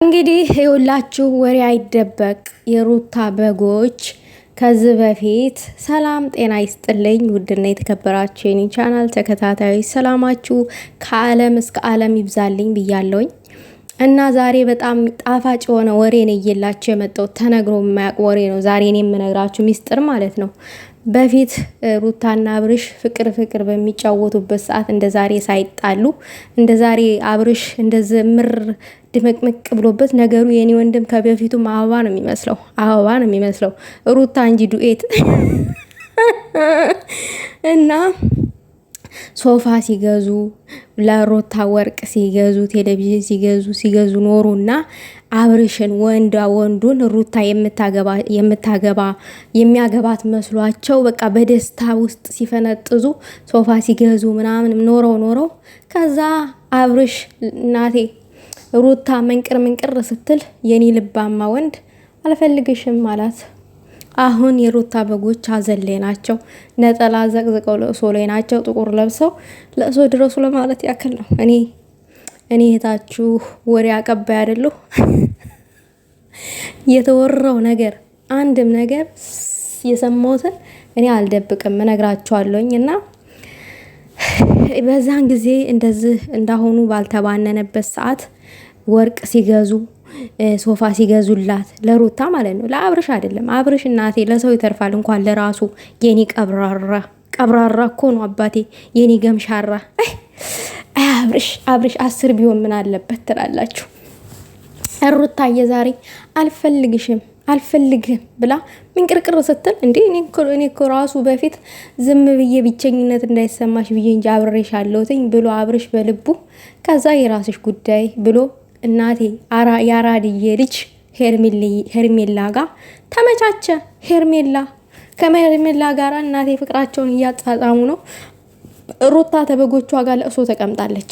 እንግዲህ የሁላችሁ ወሬ አይደበቅ የሩታ በጎች ከዚህ በፊት ሰላም ጤና ይስጥልኝ። ውድና የተከበራችሁ የኔ ቻናል ተከታታዮች ሰላማችሁ ከዓለም እስከ ዓለም ይብዛልኝ ብያለሁኝ እና ዛሬ በጣም ጣፋጭ የሆነ ወሬ ነው እየላችሁ የመጣው። ተነግሮ የማያውቅ ወሬ ነው ዛሬ እኔ የምነግራችሁ ሚስጥር ማለት ነው። በፊት ሩታና አብርሽ ፍቅር በሚጫወቱበት ሰዓት እንደ ዛሬ ሳይጣሉ እንደ ዛሬ አብርሽ እንደዚህ ምር ድምቅምቅ ብሎበት ነገሩ የኔ ወንድም ከበፊቱም አበባ ነው የሚመስለው ሩታ እንጂ ዱኤት እና ሶፋ ሲገዙ ለሩታ ወርቅ ሲገዙ ቴሌቪዥን ሲገዙ ኖሩና አብርሽን ወንዱን ሩታ የሚያገባት መስሏቸው በቃ በደስታ ውስጥ ሲፈነጥዙ ሶፋ ሲገዙ ምናምን ኖረው ከዛ አብርሽ እናቴ ሩታ መንቅር ስትል የኔ ልባማ ወንድ አልፈልግሽም አላት። አሁን የሩታ በጎች አዘን ላይ ናቸው። ነጠላ ዘቅዝቀው ለእሶ ላይ ናቸው። ጥቁር ለብሰው ለእሶ ድረሱ ለማለት ያክል ነው። እኔ እህታችሁ ወሬ አቀባይ አይደለሁ። የተወራው ነገር አንድም ነገር የሰማሁትን እኔ አልደብቅም እነግራችኋለሁኝ እና በዛን ጊዜ እንደዚህ እንዳሆኑ ባልተባነነበት ሰዓት ወርቅ ሲገዙ ሶፋ ሲገዙላት ለሩታ ማለት ነው፣ ለአብርሽ አይደለም። አብርሽ እናቴ ለሰው ይተርፋል እንኳን ለራሱ። የኔ ቀብራራ እኮ ነው አባቴ፣ የኔ ገምሻራ። አብርሽ 10 ቢሆን ምን አለበት ትላላችሁ? ሩታ የዛሬ አልፈልግም ብላ ምንቅርቅር ስትል እንዴ እኔ እኮ ራሱ በፊት ዝም ብዬ ብቸኝነት እንዳይሰማሽ ብዬ እንጂ አብሬሽ አለሁትኝ ብሎ አብርሽ በልቡ ከዛ የራስሽ ጉዳይ ብሎ እናቴ ያራድዬ ልጅ ሄርሜላ ጋር ተመቻቸ። ከሄርሜላ ጋር እናቴ ፍቅራቸውን እያጣጣሙ ነው። ሩታ ተበጎቿ ጋር ለእሶ ተቀምጣለች።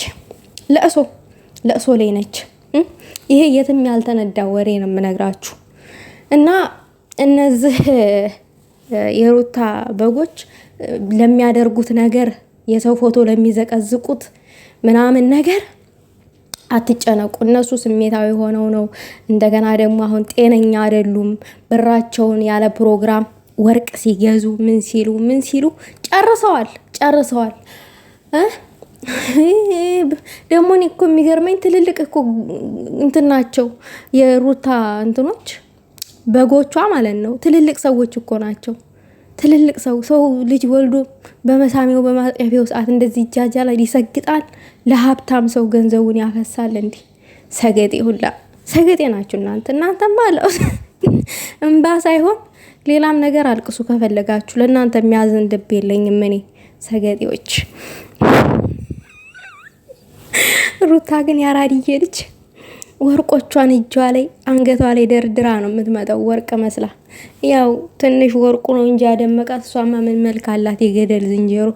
ለእሶ ላይ ነች። ይሄ የትም ያልተነዳ ወሬ ነው የምነግራችሁ። እና እነዚህ የሩታ በጎች ለሚያደርጉት ነገር የሰው ፎቶ ለሚዘቀዝቁት ምናምን ነገር አትጨነቁ። እነሱ ስሜታዊ ሆነው ነው። እንደገና ደግሞ አሁን ጤነኛ አይደሉም። ብራቸውን ያለ ፕሮግራም ወርቅ ሲገዙ ምን ሲሉ ጨርሰዋል። ደግሞ እኔ እኮ የሚገርመኝ ትልልቅ እኮ እንትን ናቸው የሩታ እንትኖች በጎቿ ማለት ነው። ትልልቅ ሰዎች እኮ ናቸው። ትልልቅ ሰው ልጅ ወልዶ በመሳሚያው በማጠፊያው ሰዓት እንደዚህ ይጃጃላል፣ ይሰግጣል። ለሀብታም ሰው ገንዘቡን ያፈሳል። እንዲ ሰገጤ ናችሁ እናንተ ማለት እንባ ሳይሆን ሌላም ነገር አልቅሱ ከፈለጋችሁ። ለእናንተ የሚያዝን ልብ የለኝም እኔ ሰገጤዎች። ሩታ ግን ያራድዬ ልጅ ወርቆቿን እጇ ላይ አንገቷ ላይ ደርድራ ነው የምትመጣው፣ ወርቅ መስላ። ያው ትንሽ ወርቁ ነው እንጂ ያደመቃት እሷማ ምን መልክ አላት? የገደል ዝንጀሮ